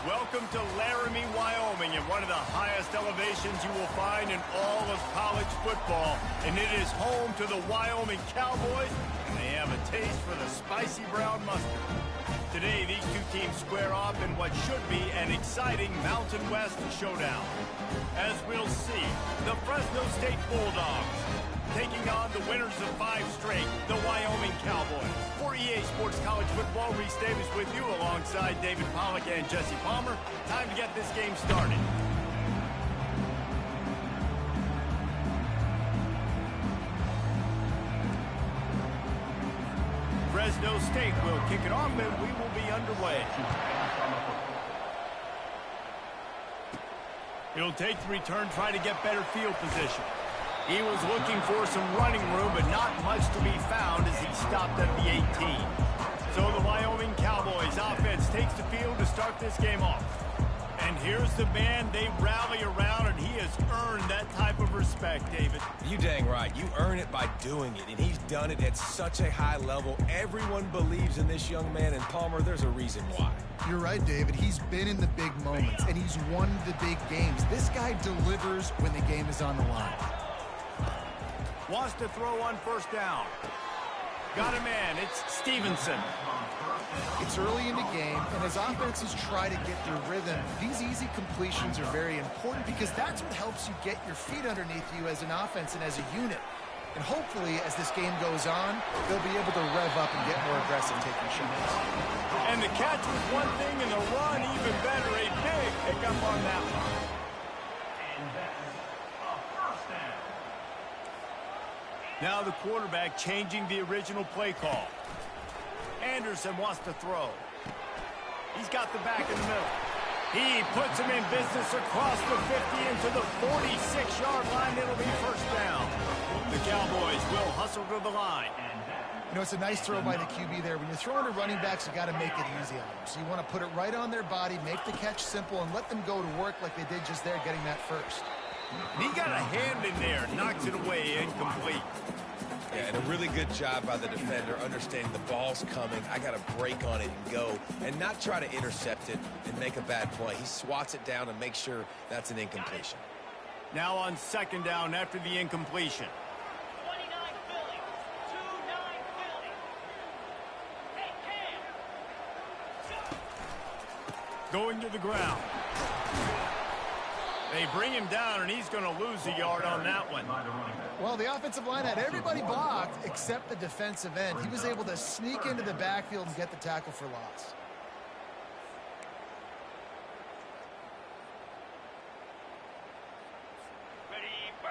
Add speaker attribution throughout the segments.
Speaker 1: Welcome to Laramie, Wyoming, at one of the highest elevations you will find in all of college football. And it is home to the Wyoming Cowboys, and they have a taste for the spicy brown mustard. Today, these two teams square off in what should be an exciting Mountain West showdown. As we'll see, the Fresno State Bulldogs taking on the winners of 5 straight, the Wyoming Cowboys. For EA Sports College Football, Reese Davis with you alongside David Pollack and Jesse Palmer. Time to get this game started. Fresno State will kick it off and we will be underway. He'll take the return, try to get better field position. He was looking for some running room, but not much to be found as he stopped at the 18. So the Wyoming Cowboys offense takes the field to start this game off. And here's the man they rally around, and he has earned that type of respect, David.
Speaker 2: You dang right. You earn it by doing it, and he's done it at such a high level. Everyone believes in this young man, and Palmer, there's a reason why.
Speaker 3: You're right, David. He's been in the big moments, and he's won the big games. This guy delivers when the game is on the line.
Speaker 1: Wants to throw on first down. Got a man. It's Stevenson.
Speaker 3: It's early in the game, and as offenses try to get their rhythm, these easy completions are very important because that's what helps you get your feet underneath you as an offense and as a unit. And hopefully, as this game goes on, they'll be able to rev up and get more aggressive taking shots.
Speaker 1: And the catch was one thing, and the run even better. A big pickup on that one. Now the quarterback changing the original play call. Anderson wants to throw. He's got the back in the middle. He puts him in business across the 50 into the 46-yard line. It'll be first down. The Cowboys will hustle to the line.
Speaker 3: You know, it's a nice throw by the QB there. When you're throwing to running backs, you got to make it easy on them. So you want to put it right on their body, make the catch simple, and let them go to work like they did just there, getting that first.
Speaker 1: He got a hand in there, knocks it away, incomplete.
Speaker 2: Yeah, and a really good job by the defender, understanding the ball's coming. I got to break on it and go, and not try to intercept it and make a bad play. He swats it down and makes sure that's an incompletion.
Speaker 1: Now on second down after the incompletion.
Speaker 4: 29 Philly. 29 Philly. Hey, Cam.
Speaker 1: Going to the ground. They bring him down, and he's going to lose a yard on that one.
Speaker 3: Well, the offensive line had everybody blocked except the defensive end. He was able to sneak into the backfield and get the tackle for loss.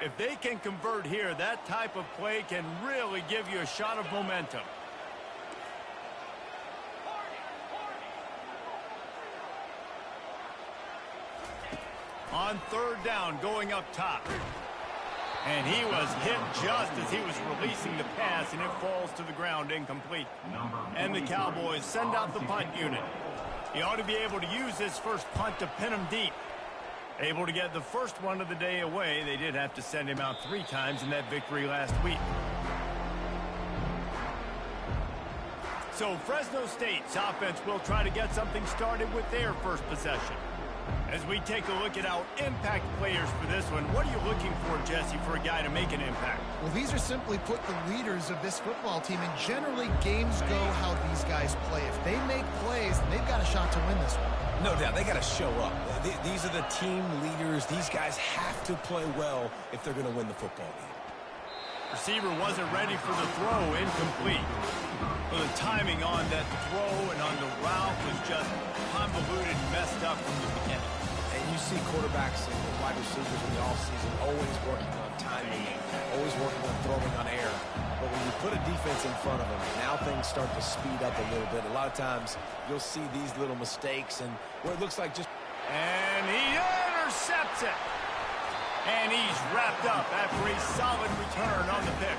Speaker 1: If they can convert here, that type of play can really give you a shot of momentum. On third down, going up top. And he was hit just as he was releasing the pass, and it falls to the ground incomplete. And the Cowboys send out the punt unit. He ought to be able to use this first punt to pin him deep. Able to get the first one of the day away. They did have to send him out 3 times in that victory last week. So Fresno State's offense will try to get something started with their first possession. As we take a look at our impact players for this one, what are you looking for, Jesse, for a guy to make an impact?
Speaker 3: Well, these are simply put the leaders of this football team, and generally games go how these guys play. If they make plays, then they've got a shot to win this one.
Speaker 2: No doubt, they got to show up. These are the team leaders. These guys have to play well if they're going to win the football game.
Speaker 1: Receiver wasn't ready for the throw, incomplete. Well, the timing on that throw and on the route was just convoluted, messed up from the beginning.
Speaker 2: And you see quarterbacks and wide receivers in the offseason always working on timing, always working on throwing on air. But when you put a defense in front of them, now things start to speed up a little bit. A lot of times you'll see these little mistakes and where it looks like just...
Speaker 1: And he intercepts it. And he's wrapped up after a solid return on the pick.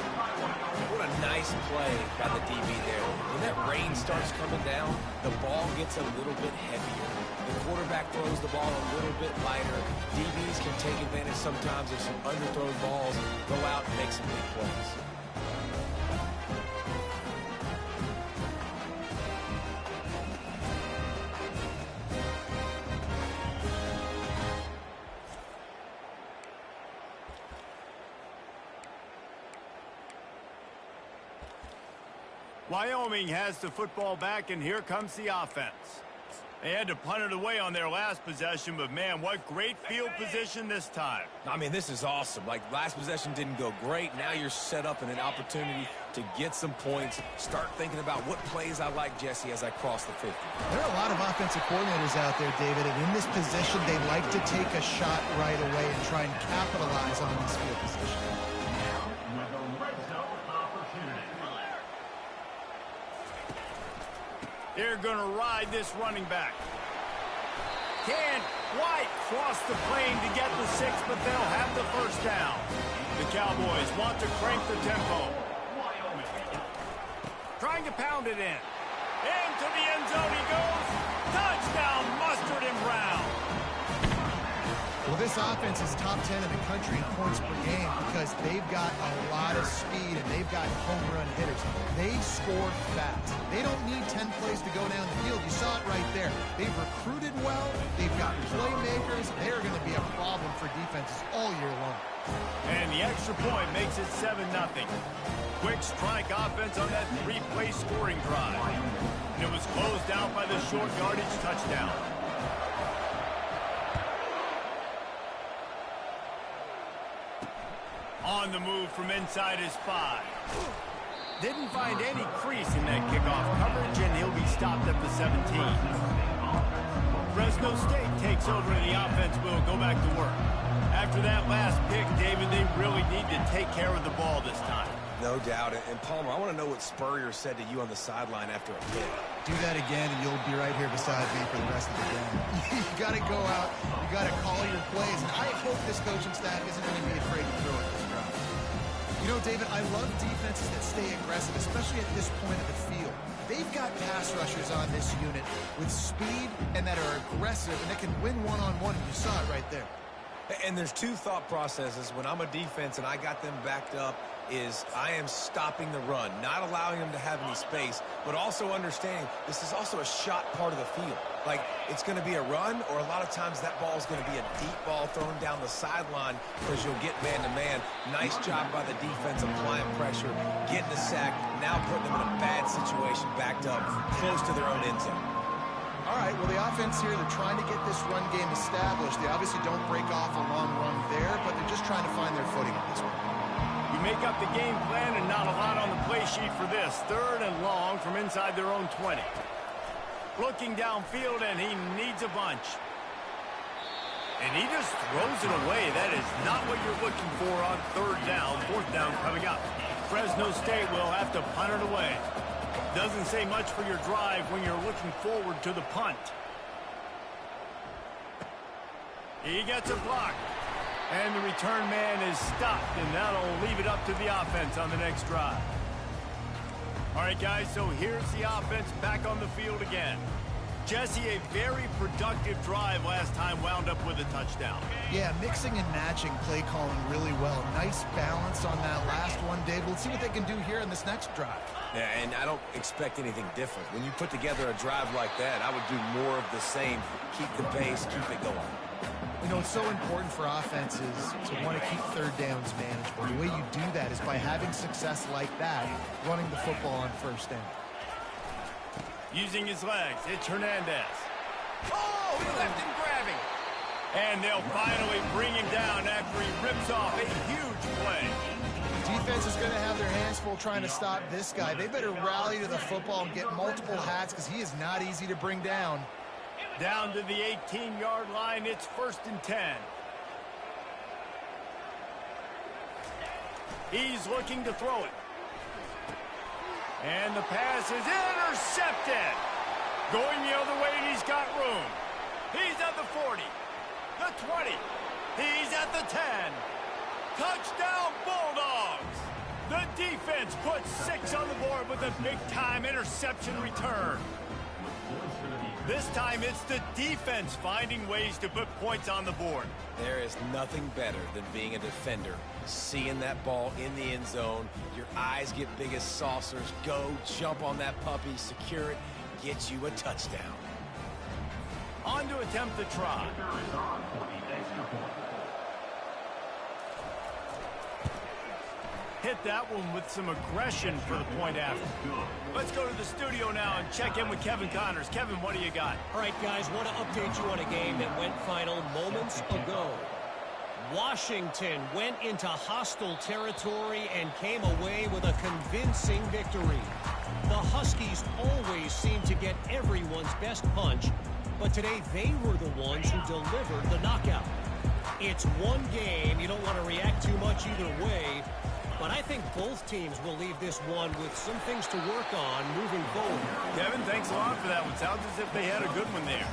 Speaker 2: What a nice play by the DB there. When that rain starts coming down, the ball gets a little bit heavier. The quarterback throws the ball a little bit lighter. DBs can take advantage sometimes of some underthrown balls, go out and make some big plays.
Speaker 1: Wyoming has the football back, and here comes the offense. They had to punt it away on their last possession, but man, what great field position this time.
Speaker 2: I mean, this is awesome. Like, last possession didn't go great. Now you're set up in an opportunity to get some points. Start thinking about what plays I like, Jesse, as I cross the 50.
Speaker 3: There are a lot of offensive coordinators out there, David, and in this position, they like to take a shot right away and try and capitalize on this field position.
Speaker 1: They're going to ride this running back. Can White cross the plane to get the 6, but they'll have the first down. The Cowboys want to crank the tempo. Trying to pound it in. Into the end zone he goes. Touchdown, Mustard and Brown.
Speaker 3: Well, this offense is top 10 in the country in points per game because they've got a lot of speed and they've got home run hitters. They score fast. They don't need 10 plays to go down the field. You saw it right there. They've recruited well. They've got playmakers. They're going to be a problem for defenses all year long.
Speaker 1: And the extra point makes it 7-0. Quick strike offense on that 3-play scoring drive. And it was closed out by the short yardage touchdown. On the move from inside his 5. Didn't find any crease in that kickoff coverage, and he'll be stopped at the 17. Fresno State takes over, and the offense will go back to work. After that last pick, David, they really need to take care of the ball this time.
Speaker 2: No doubt. And Palmer, I want to know what Spurrier said to you on the sideline after a pick.
Speaker 3: Do that again, and you'll be right here beside me for the rest of the game. You got to go out. You got to call your plays, and I hope this coaching staff isn't going to be afraid to throw it this drive. You know, David, I love defenses that stay aggressive, especially at this point of the field. They've got pass rushers on this unit with speed and that are aggressive and that can win one-on-one, and you saw it right there.
Speaker 2: And there's two thought processes when I'm a defense and I got them backed up is I am stopping the run, not allowing them to have any space, but also understanding this is also a shot part of the field. Like, it's going to be a run, or a lot of times that ball is going to be a deep ball thrown down the sideline because you'll get man-to-man. Nice job by the defense applying pressure, getting a sack, now putting them in a bad situation backed up close to their own end zone.
Speaker 3: All right, well, the offense here, they're trying to get this run game established. They obviously don't break off a long run there, but they're just trying to find their footing on this one.
Speaker 1: You make up the game plan and not a lot on the play sheet for this. 3rd and long from inside their own 20. Looking downfield, and he needs a bunch. And he just throws it away. That is not what you're looking for on 3rd down. 4th down coming up. Fresno State will have to punt it away. Doesn't say much for your drive when you're looking forward to the punt. He gets a block. And the return man is stopped, and that'll leave it up to the offense on the next drive. All right, guys, so here's the offense back on the field again. Jesse, a very productive drive last time, wound up with a touchdown.
Speaker 3: Yeah, mixing and matching play calling really well. Nice balance on that last one, Dave. Let's see what they can do here in this next drive.
Speaker 2: Yeah, and I don't expect anything different. When you put together a drive like that, I would do more of the same. Keep the pace, keep it going.
Speaker 3: You know, it's so important for offenses to want to keep 3rd downs manageable. The way you do that is by having success like that, running the football on 1st down.
Speaker 1: Using his legs, it's Hernandez. Oh, he left him grabbing. And they'll finally bring him down after he rips off a huge play.
Speaker 3: Defense is going to have their hands full trying to stop this guy. They better rally to the football and get multiple hats because he is not easy to bring down.
Speaker 1: Down to the 18-yard line, it's 1st and 10. He's looking to throw it. And the pass is intercepted. Going the other way, and he's got room. He's at the 40, the 20. He's at the 10. Touchdown, Bulldogs. The defense puts 6 on the board with a big-time interception return. This time, it's the defense finding ways to put points on the board.
Speaker 2: There is nothing better than being a defender. Seeing that ball in the end zone, your eyes get big as saucers. Go, jump on that puppy, secure it, get you a touchdown.
Speaker 1: On to attempt the try. hit that one with some aggression for the point after. Let's go to the studio now and check in with Kevin Connors. Kevin, what do you got?
Speaker 5: All right, guys, want to update you on a game that went final moments ago. Washington went into hostile territory and came away with a convincing victory. The Huskies always seem to get everyone's best punch, but today they were the ones who delivered the knockout. It's one game. You don't want to react too much either way, but I think both teams will leave this one with some things to work on moving forward.
Speaker 1: Kevin, thanks a lot for that one. Sounds as if they had a good one there.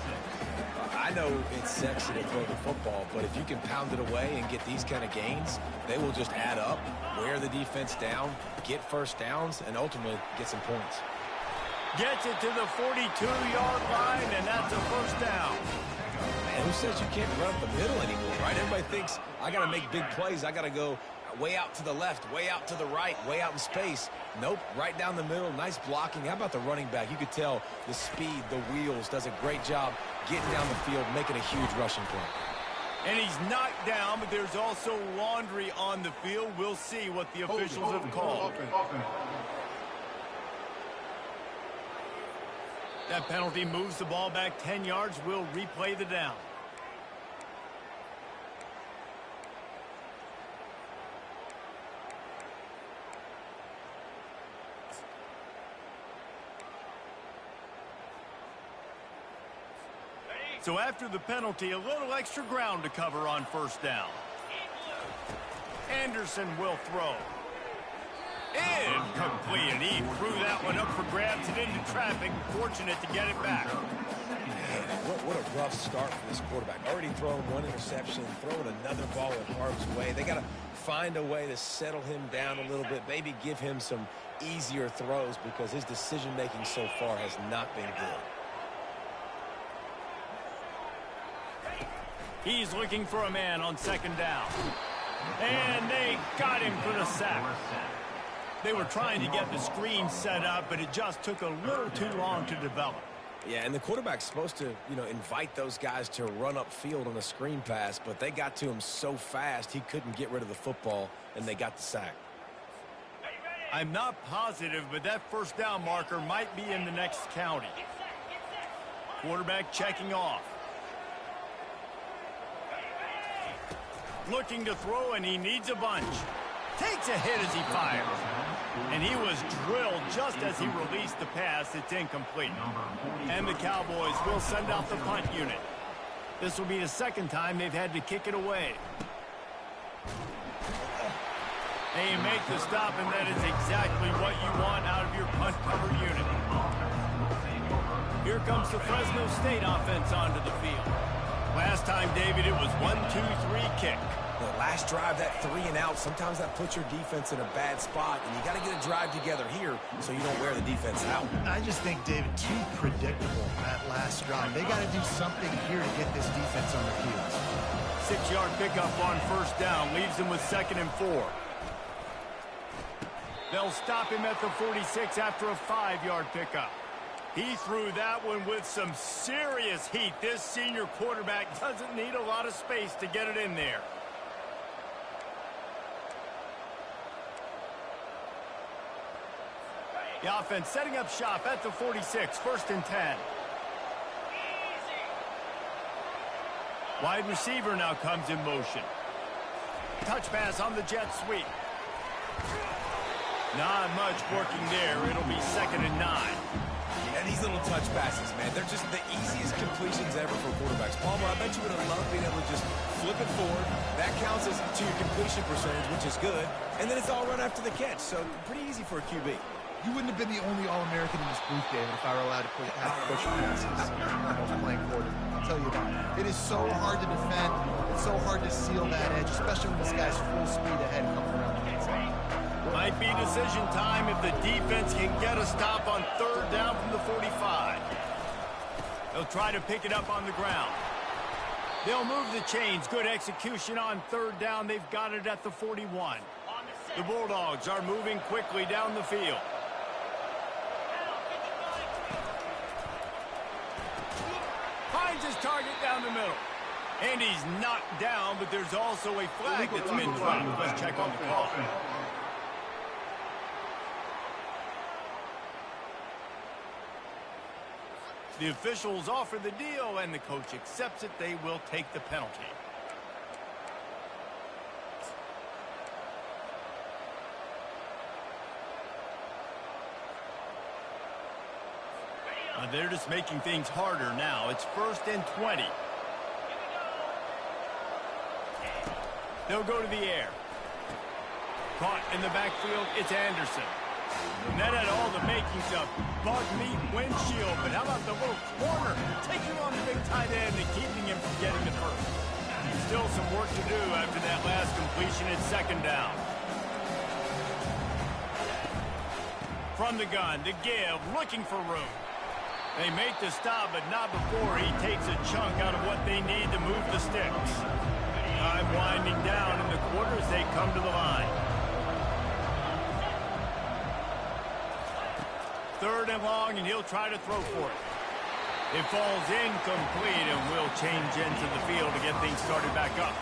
Speaker 2: I know it's sexy to throw the football, but if you can pound it away and get these kind of gains, they will just add up, wear the defense down, get first downs, and ultimately get some points.
Speaker 1: Gets it to the 42-yard line, and that's a first down.
Speaker 2: Man, who says you can't run up the middle anymore, right? Everybody thinks, I got to make big plays. I got to go way out to the left, way out to the right, way out in space. Nope, right down the middle, nice blocking. How about the running back? You could tell the speed, the wheels, does a great job getting down the field, making a huge rushing play.
Speaker 1: And he's knocked down, but there's also laundry on the field. We'll see what the officials have called. That penalty moves the ball back 10 yards. We'll replay the down. So after the penalty, a little extra ground to cover on first down. Anderson will throw. Incomplete, and he threw that one up for grabs and into traffic. Fortunate to get it back.
Speaker 2: Man, what a rough start for this quarterback. Already thrown one interception, throwing another ball in harm's way. They got to find a way to settle him down a little bit, maybe give him some easier throws because his decision-making so far has not been good.
Speaker 1: He's looking for a man on second down. And they got him for the sack. They were trying to get the screen set up, but it just took a little too long to develop.
Speaker 2: Yeah, and the quarterback's supposed to, invite those guys to run upfield on a screen pass, but they got to him so fast he couldn't get rid of the football, and they got the sack.
Speaker 1: I'm not positive, but that first down marker might be in the next county. Quarterback checking off. Looking to throw, and he needs a bunch. Takes a hit as he fires. And he was drilled just as he released the pass. It's incomplete. And the Cowboys will send out the punt unit. This will be the second time they've had to kick it away. They make the stop, and that is exactly what you want out of your punt cover unit. Here comes the Fresno State offense onto the field. Last time, David, it was 1-2-3 kick.
Speaker 2: The last drive, that 3 and out, sometimes that puts your defense in a bad spot, and you got to get a drive together here so you don't wear the defense out.
Speaker 3: I just think, David, too predictable that last drive. They got to do something here to get this defense on their heels.
Speaker 1: 6-yard pickup on first down leaves them with 2nd and 4. They'll stop him at the 46 after a 5-yard pickup. He threw that one with some serious heat. This senior quarterback doesn't need a lot of space to get it in there. The offense setting up shop at the 46, 1st and 10. Wide receiver now comes in motion. Touch pass on the jet sweep. Not much working there. It'll be 2nd and 9.
Speaker 2: And these little touch passes, man, they're just the easiest completions ever for quarterbacks. Palmer, I bet you would have loved being able to just flip it forward. That counts as to your completion percentage, which is good. And then it's all run after the catch, so pretty easy for a QB.
Speaker 3: You wouldn't have been the only All-American in this booth, David, if I were allowed to push passes when I was playing quarterback. I'll tell you that. It is so hard to defend. It's so hard to seal that edge, especially when this guy's full speed ahead coming around the inside.
Speaker 1: Might be decision time if the defense can get a stop on 3rd down from the 45. They'll try to pick it up on the ground. They'll move the chains. Good execution on 3rd down. They've got it at the 41. The Bulldogs are moving quickly down the field. Finds his target down the middle. And he's knocked down, but there's also a flag that's been dropped. Let's check on the call. The officials offer the deal, and the coach accepts it. They will take the penalty. They're just making things harder now. It's 1st and 20. They'll go to the air. Caught in the backfield, it's Anderson. And that had all the makings of bug meat windshield, but how about the little corner taking on the big tight end and keeping him from getting the first? Still some work to do after that last completion. It's 2nd down. From the gun, to give, looking for room. They make the stop, but not before he takes a chunk out of what they need to move the sticks. Time winding down in the quarter as they come to the line. 3rd and long, and he'll try to throw for it. It falls incomplete, and will change into the field to get things started back up.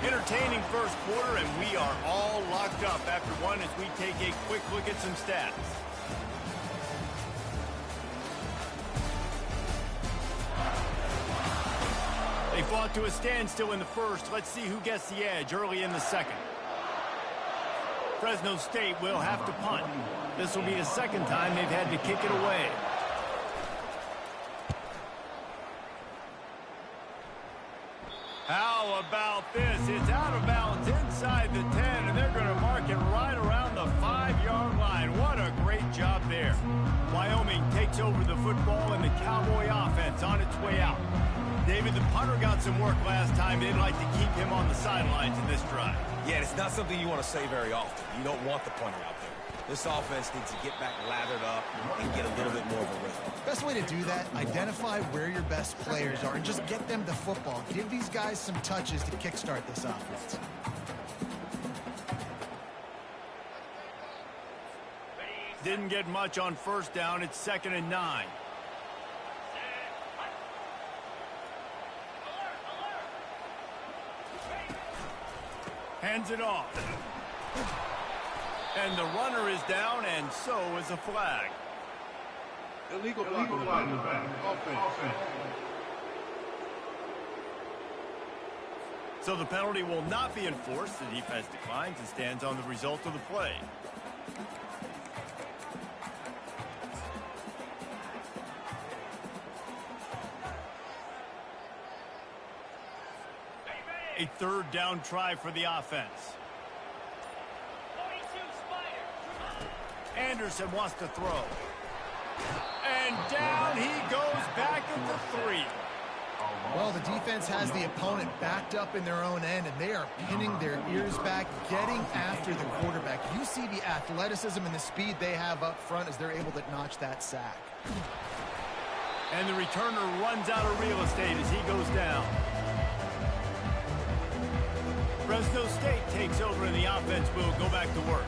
Speaker 1: Entertaining first quarter, and we are all locked up after one as we take a quick look at some stats. They fought to a standstill in the first. Let's see who gets the edge early in the second. Fresno State will have to punt. This will be the 2nd time they've had to kick it away. How about this? It's out of bounds inside the 10, and they're going to mark it right around the 5-yard line. What a great job there. Wyoming takes over the football, and the Cowboy offense on its way out. David, the punter got some work last time. They'd like to keep him on the sidelines in this drive.
Speaker 2: Yeah, it's not something you want to say very often. You don't want the punter out there. This offense needs to get back lathered up and get a little bit more of a rhythm.
Speaker 3: Best way to do that, identify where your best players are and just get them the football. Give these guys some touches to kickstart this offense.
Speaker 1: Didn't get much on 1st down. It's 2nd and 9. Hands it off. And the runner is down, and so is a flag.
Speaker 6: Illegal blocking the back. Offense.
Speaker 1: So the penalty will not be enforced. The defense declines and stands on the result of the play. A 3rd down try for the offense. Anderson wants to throw. And down he goes back at the 3.
Speaker 3: Well, the defense has the opponent backed up in their own end, and they are pinning their ears back, getting after the quarterback. You see the athleticism and the speed they have up front as they're able to notch that sack.
Speaker 1: And the returner runs out of real estate as he goes down. Fresno State takes over, and the offense will go back to work.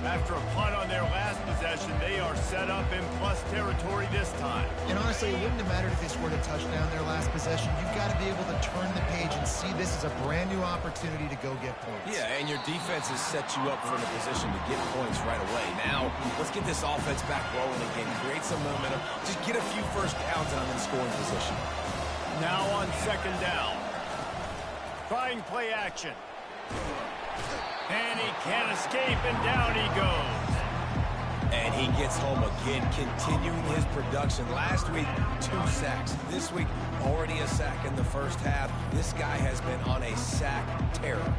Speaker 1: After a punt on their last possession, they are set up in plus territory this time.
Speaker 3: And honestly, it wouldn't have mattered if they scored a touchdown their last possession. You've got to be able to turn the page and see this as a brand new opportunity to go get points.
Speaker 2: Yeah, and your defense has set you up for a position to get points right away. Now, let's get this offense back rolling again, create some momentum, just get a few first downs and I'm in scoring position.
Speaker 1: Now on 2nd down. Trying play action. And he can't escape, and down he goes.
Speaker 2: And he gets home again, continuing his production. Last week, 2 sacks. This week, already a sack in the first half. This guy has been on a sack terror.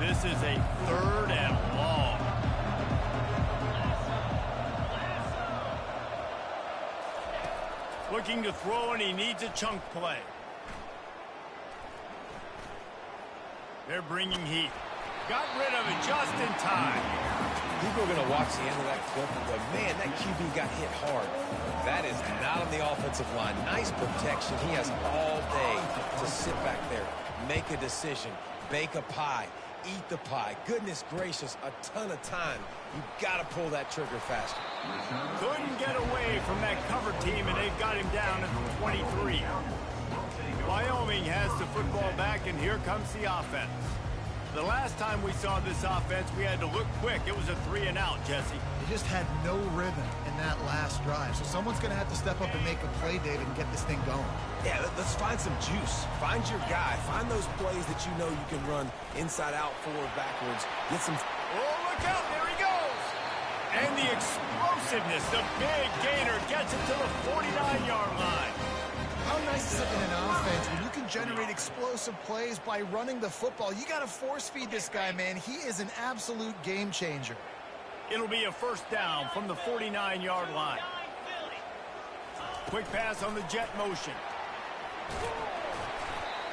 Speaker 1: This is a 3rd and long. Looking to throw, and he needs a chunk play. They're bringing heat. Got rid of it just in time.
Speaker 2: People are going to watch the end of that clip and go, man, that QB got hit hard. That is not on the offensive line. Nice protection. He has all day to sit back there, make a decision, bake a pie, eat the pie. Goodness gracious, a ton of time. You've got to pull that trigger faster.
Speaker 1: Couldn't get away from that cover team, and they've got him down at the 23. Wyoming has the football back, and here comes the offense. The last time we saw this offense, we had to look quick. It was a 3-and-out, Jesse.
Speaker 3: They just had no rhythm in that last drive. So someone's going to have to step up and make a play, David, and get this thing going.
Speaker 2: Yeah, let's find some juice. Find your guy. Find those plays that you know you can run inside out, forward, backwards. Get some...
Speaker 1: Oh, look out. There he goes. And the explosiveness, the big gainer gets it to the 49-yard line.
Speaker 3: How nice is it in an offense when you can generate explosive plays by running the football? You got to force-feed this guy, man. He is an absolute game changer.
Speaker 1: It'll be a first down from the 49-yard line. Quick pass on the jet motion.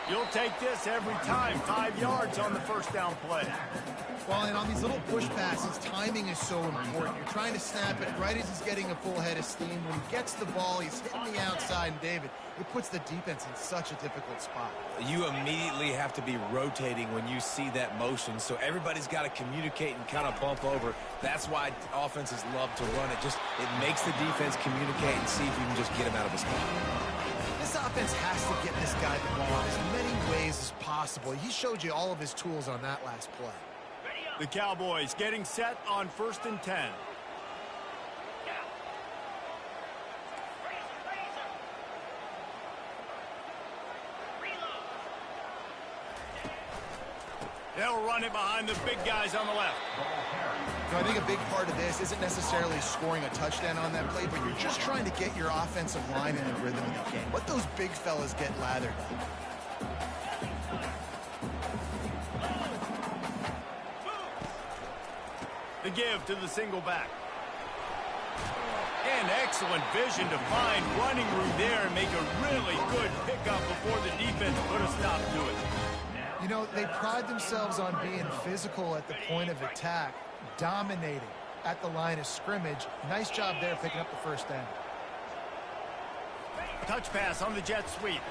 Speaker 1: You'll take this every time. 5 yards on the first down play.
Speaker 3: Well, and on these little push passes, timing is so important. You're trying to snap it right as he's getting a full head of steam. When he gets the ball, he's hitting the outside, and David, it puts the defense in such a difficult spot.
Speaker 2: You immediately have to be rotating when you see that motion, so everybody's got to communicate and kind of bump over. That's why offenses love to run it. It makes the defense communicate and see if you can just get him out of his spot.
Speaker 3: This offense has to get this guy the ball in as many ways as possible. He showed you all of his tools on that last play.
Speaker 1: The Cowboys getting set on 1st and 10. They'll run it behind the big guys on the left.
Speaker 3: I think a big part of this isn't necessarily scoring a touchdown on that play, but you're just trying to get your offensive line in the rhythm of the game. Let those big fellas get lathered up.
Speaker 1: The give to the single back. And excellent vision to find running room there and make a really good pickup before the defense put a stop to it.
Speaker 3: You know, they pride themselves on being physical at the point of attack, dominating at the line of scrimmage. Nice job there picking up the first down.
Speaker 1: Touch pass on the jet sweep.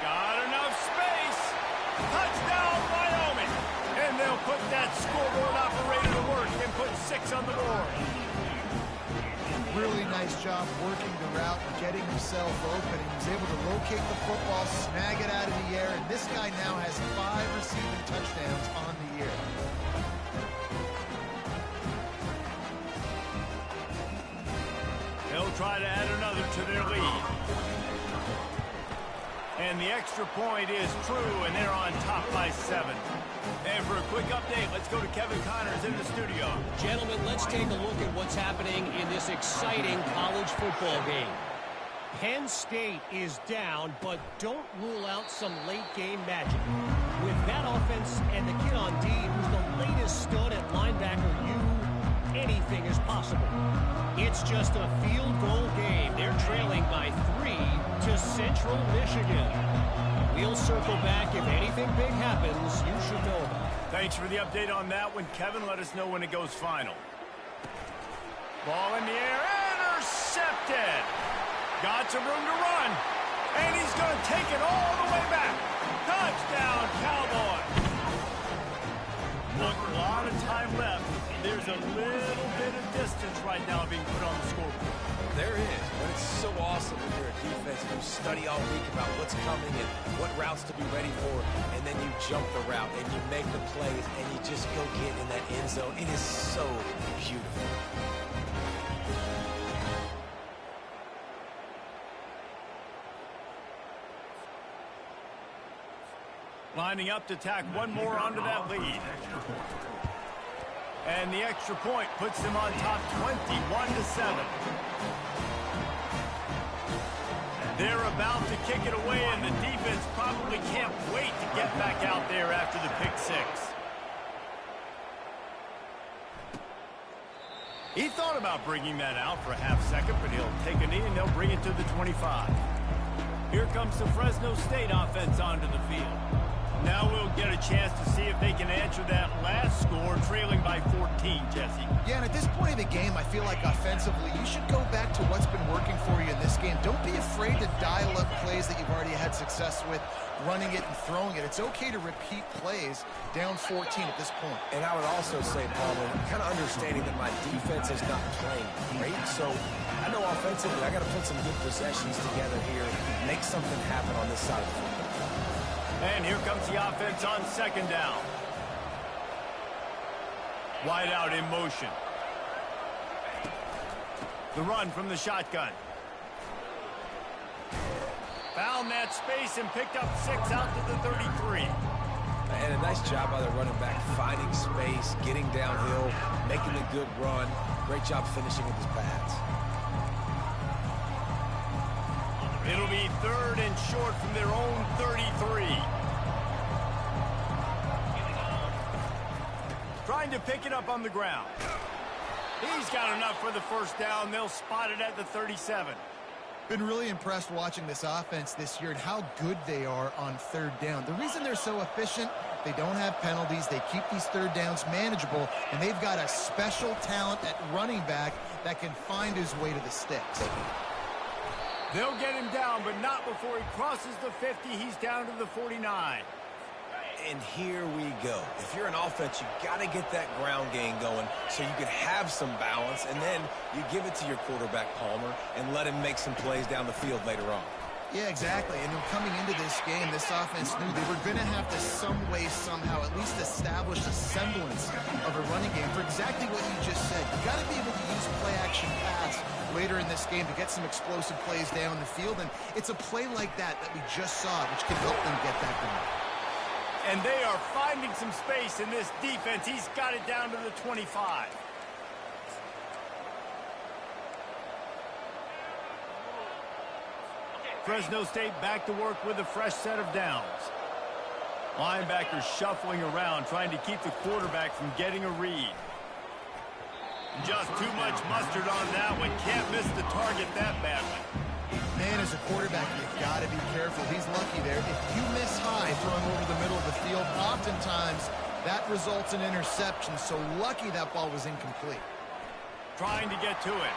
Speaker 1: Got enough space. Touchdown, Wyoming. And they'll put that scoreboard operator to work and put 6 on the board.
Speaker 3: Really nice job working the route and getting himself open. He was able to locate the football, snag it out of the air, and this guy now has 5 receiving touchdowns on the year.
Speaker 1: They'll try to add another to their lead. And the extra point is true, and they're on top by 7. And for a quick update, let's go to Kevin Connors in the studio.
Speaker 5: Gentlemen, let's take a look at what's happening in this exciting college football game. Penn State is down, but don't rule out some late game magic. With that offense and the kid on D, who's the latest stud at linebacker, anything is possible. It's just a field goal game. They're trailing by 3 to Central Michigan. We'll circle back. If anything big happens, you should know about it.
Speaker 1: Thanks for the update on that one, Kevin. Let us know when it goes final. Ball in the air, intercepted. Got some room to run, and he's going to take it all the way back. Touchdown, Cowboys. Look, a lot of time left. There's a little bit of distance right now being put on the scoreboard.
Speaker 2: There is, but it's so awesome when you're a defense and you study all week about what's coming and what routes to be ready for, and then you jump the route and you make the plays and you just go get in that end zone. It is so beautiful.
Speaker 1: Lining up to tack one more onto that lead. And the extra point puts them on top 21-7. They're about to kick it away, and the defense probably can't wait to get back out there after the pick 6. He thought about bringing that out for a half second, but he'll take a knee and they'll bring it to the 25. Here comes the Fresno State offense onto the field. Now we'll get a chance to see if they can answer that last score, trailing by 14, Jesse.
Speaker 3: Yeah, and at this point of the game, I feel like offensively, you should go back to what's been working for you in this game. Don't be afraid to dial up plays that you've already had success with, running it and throwing it. It's okay to repeat plays down 14 at this point.
Speaker 2: And I would also say, Palmer, kind of understanding that my defense is not playing great, so I know offensively I got to put some good possessions together here, make something happen on this side of the football.
Speaker 1: And here comes the offense on second down. Wide out in motion. The run from the shotgun. Found that space and picked up 6 out to the 33.
Speaker 2: And a nice job by the running back, finding space, getting downhill, making a good run. Great job finishing with his pads.
Speaker 1: It'll be 3rd and short from their own 33. Trying to pick it up on the ground. He's got enough for the first down. They'll spot it at the 37.
Speaker 3: Been really impressed watching this offense this year and how good they are on 3rd down. The reason they're so efficient, they don't have penalties. They keep these 3rd downs manageable, and they've got a special talent at running back that can find his way to the sticks.
Speaker 1: They'll get him down, but not before he crosses the 50. He's down to the 49.
Speaker 2: And here we go. If you're an offense, you got to get that ground game going so you can have some balance, and then you give it to your quarterback, Palmer, and let him make some plays down the field later on.
Speaker 3: Yeah, exactly. And coming into this game, this offense knew they were going to have to some way, somehow, at least establish a semblance of a running game for exactly what you just said. You got to be able to use play-action pass later in this game to get some explosive plays down the field, and it's a play like that we just saw, which can help them get that going.
Speaker 1: And they are finding some space in this defense. He's got it down to the 25. Fresno State back to work with a fresh set of downs. Linebackers shuffling around, trying to keep the quarterback from getting a read. Just too much mustard on that one. Can't miss the target that badly.
Speaker 3: Man, as a quarterback, you've got to be careful. He's lucky there. If you miss high throwing over the middle of the field, oftentimes that results in interception. So lucky that ball was incomplete.
Speaker 1: Trying to get to it.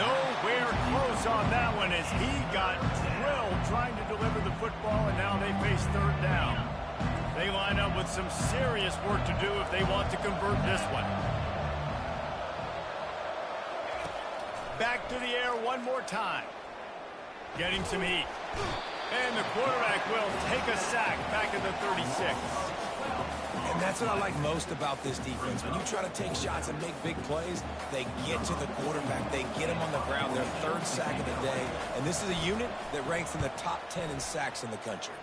Speaker 1: Nowhere close on that one as he got drilled trying to deliver the football, and now they face 3rd down. They line up with some serious work to do if they want to convert this one. Back to the air one more time. Getting some heat. And the quarterback will take a sack back at the 36.
Speaker 2: And that's what I like most about this defense. When you try to take shots and make big plays, they get to the quarterback. They get him on the ground. Their 3rd sack of the day. And this is a unit that ranks in the top 10 in sacks in the country.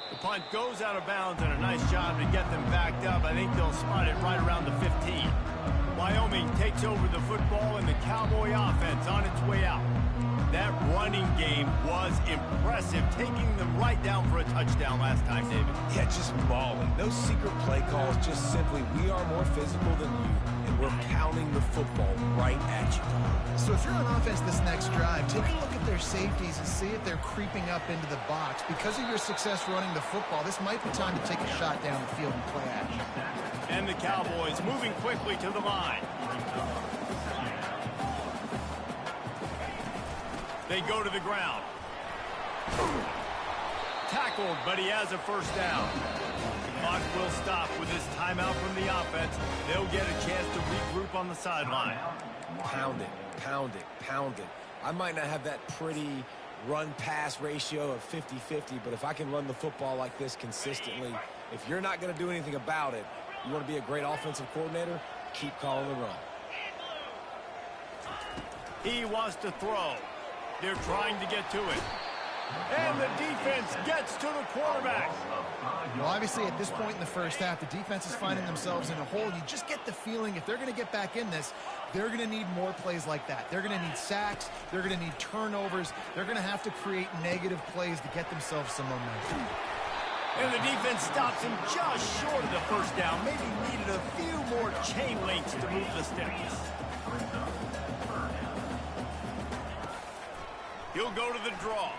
Speaker 1: The punt goes out of bounds, and a nice job to get them backed up. I think they'll spot it right around the 15. Wyoming takes over the football, and the Cowboy offense on its way out. That running game was impressive, taking them right down for a touchdown last time, David.
Speaker 2: Yeah, just mauling. No secret play calls, just simply we are more physical than you, and we're pounding the football right at you.
Speaker 3: So if you're on offense this next drive, take a look at their safeties and see if they're creeping up into the box. Because of your success running the football, this might be time to take a shot down the field and play action.
Speaker 1: And the Cowboys moving quickly to the line. They go to the ground. Tackled, but he has a first down. The clock will stop with this timeout from the offense. They'll get a chance to regroup on the sideline.
Speaker 2: Pound it, pound it, pound it. I might not have that pretty run-pass ratio of 50-50, but if I can run the football like this consistently, if you're not going to do anything about it, you want to be a great offensive coordinator, keep calling the run.
Speaker 1: He wants to throw. They're trying to get to it. And the defense gets to the quarterback.
Speaker 3: Well, obviously, at this point in the first half, the defense is finding themselves in a hole. You just get the feeling if they're going to get back in this, they're going to need more plays like that. They're going to need sacks. They're going to need turnovers. They're going to have to create negative plays to get themselves some momentum.
Speaker 1: And the defense stops him just short of the first down. Maybe needed a few more chain links to move the sticks. He'll go to the draw.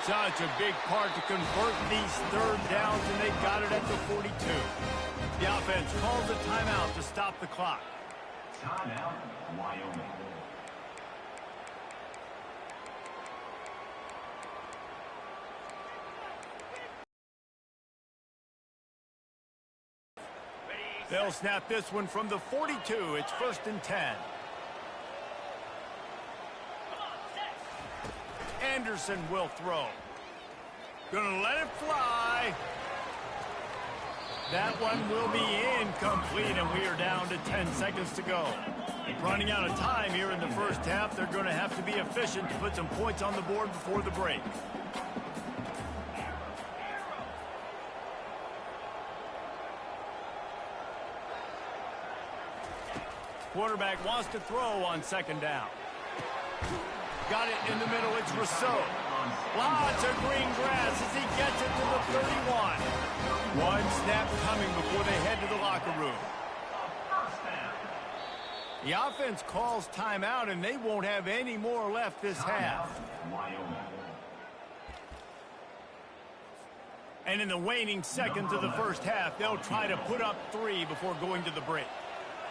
Speaker 1: Such a big part to convert these third downs, and they got it at the 42. The offense calls a timeout to stop the clock.
Speaker 7: Timeout, Wyoming.
Speaker 1: They'll snap this one from the 42. It's 1st and 10. Anderson will throw. Gonna let it fly. That one will be incomplete, and we are down to 10 seconds to go. Running out of time here in the first half. They're going to have to be efficient to put some points on the board before the break. Quarterback wants to throw on 2nd down. Got it in the middle. It's Rousseau. Lots of green grass as he gets it to the 31. One snap coming before they head to the locker room. The offense calls timeout, and they won't have any more left this half. And in the waning seconds of the first half, they'll try to put up 3 before going to the break.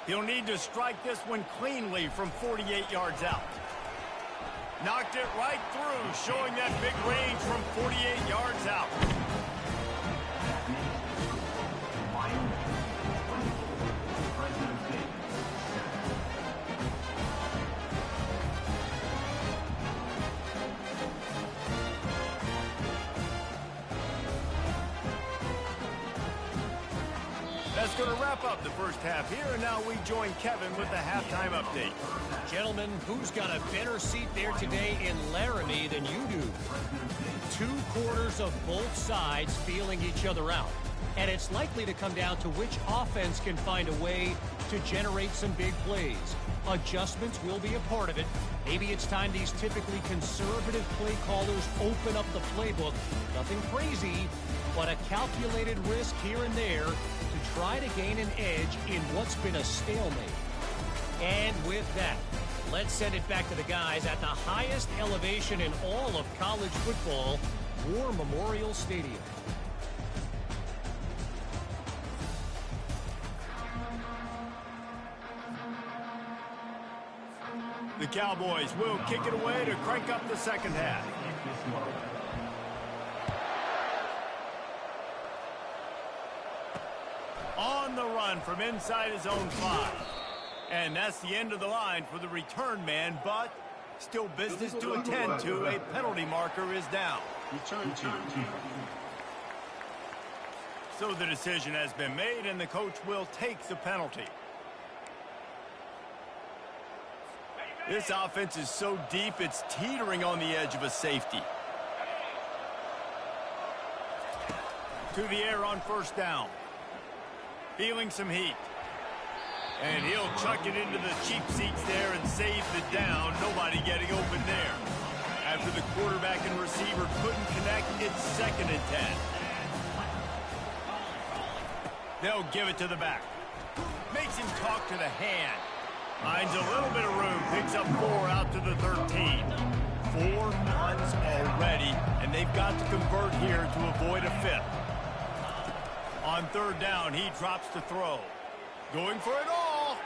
Speaker 1: He'll need to strike this one cleanly from 48 yards out. Knocked it right through, showing that big range from 48 yards out. That's going to wrap up the first half here, and now we join Kevin with the halftime update.
Speaker 5: Gentlemen, who's got a better seat there today in Laramie than you do? 2 quarters of both sides feeling each other out. And it's likely to come down to which offense can find a way to generate some big plays. Adjustments will be a part of it. Maybe it's time these typically conservative play callers open up the playbook. Nothing crazy, but a calculated risk here and there to try to gain an edge in what's been a stalemate. And with that, let's send it back to the guys at the highest elevation in all of college football, War Memorial Stadium.
Speaker 1: The Cowboys will kick it away to crank up the second half. On the run from inside his own 5. And that's the end of the line for the return man, but still business to attend to. A penalty marker is down.
Speaker 6: Return team.
Speaker 1: So the decision has been made, and the coach will take the penalty. This offense is so deep, it's teetering on the edge of a safety. To the air on 1st down. Feeling some heat. And he'll chuck it into the cheap seats there and save the down. Nobody getting open there. After the quarterback and receiver couldn't connect, it's 2nd and 10. They'll give it to the back. Makes him talk to the hand. Finds a little bit of room. Picks up 4 out to the 13. 4 punts already, and they've got to convert here to avoid a 5th. On 3rd down, he drops to throw. Going for it all.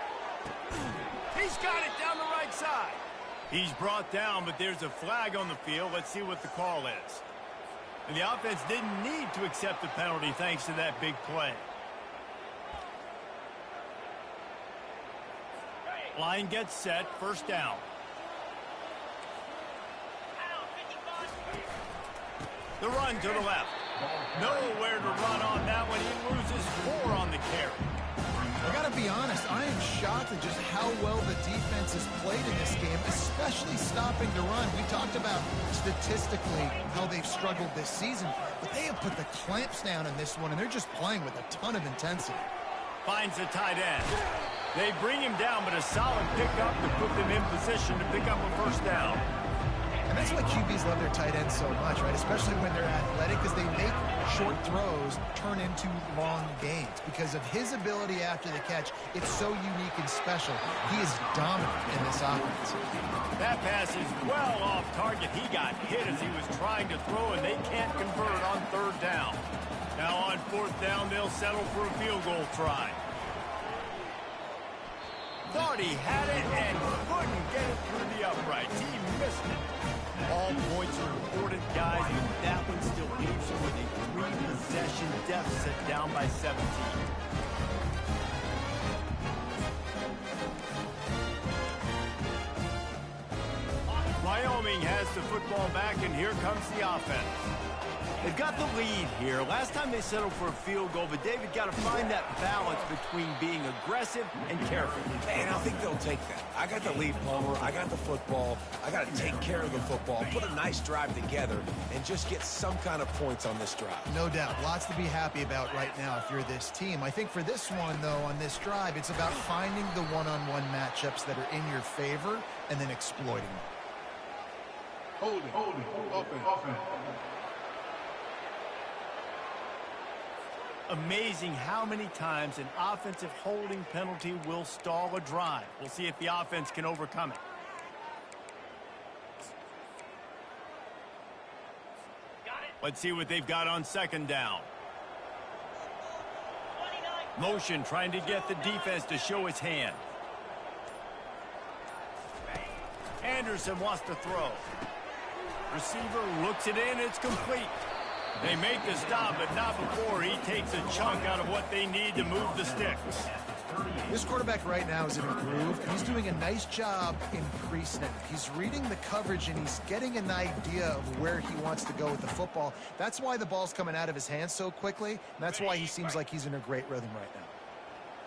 Speaker 1: He's got it down the right side. He's brought down, but there's a flag on the field. Let's see what the call is. And the offense didn't need to accept the penalty thanks to that big play. Line gets set, 1st down. The run to the left. Nowhere to run on that one. He loses 4 on the carry.
Speaker 3: I got to be honest, I am shocked at just how well the defense has played in this game, especially stopping the run. We talked about statistically how they've struggled this season, but they have put the clamps down in this one, and they're just playing with a ton of intensity.
Speaker 1: Finds the tight end. They bring him down, but a solid pickup to put them in position to pick up a 1st down.
Speaker 3: And that's why QBs love their tight ends so much, right? Especially when they're athletic, because they make short throws turn into long gains. Because of his ability after the catch, it's so unique and special. He is dominant in this offense.
Speaker 1: That pass is well off target. He got hit as he was trying to throw, and they can't convert on third down. Now on fourth down, they'll settle for a field goal try. Thought he had it and couldn't get it through the uprights. He missed it. All points are important, guys, but that one still leaves you with a three-possession deficit down by 17. Wyoming has the football back, and here comes the offense. They've got the lead here. Last time they settled for a field goal, but David got to find that balance between being aggressive and careful.
Speaker 2: And I think they'll take that. I got the lead, Palmer. I got the football. I got to take care of the football, put a nice drive together, and just get some kind of points on this drive.
Speaker 3: No doubt. Lots to be happy about right now if you're this team. I think for this one, though, on this drive, it's about finding the one-on-one matchups that are in your favor and then exploiting them.
Speaker 6: Holding, offense.
Speaker 1: Amazing how many times an offensive holding penalty will stall a drive. We'll see if the offense can overcome it. Let's see what they've got on second down. Motion trying to get the defense to show his hand. Anderson wants to throw. Receiver looks it in. It's complete. They make the stop, but not before he takes a chunk out of what they need to move the sticks.
Speaker 3: This quarterback right now is in a groove, and he's doing a nice job in pre-snap. He's reading the coverage, and he's getting an idea of where he wants to go with the football. That's why the ball's coming out of his hands so quickly, and that's why he seems like he's in a great rhythm right now.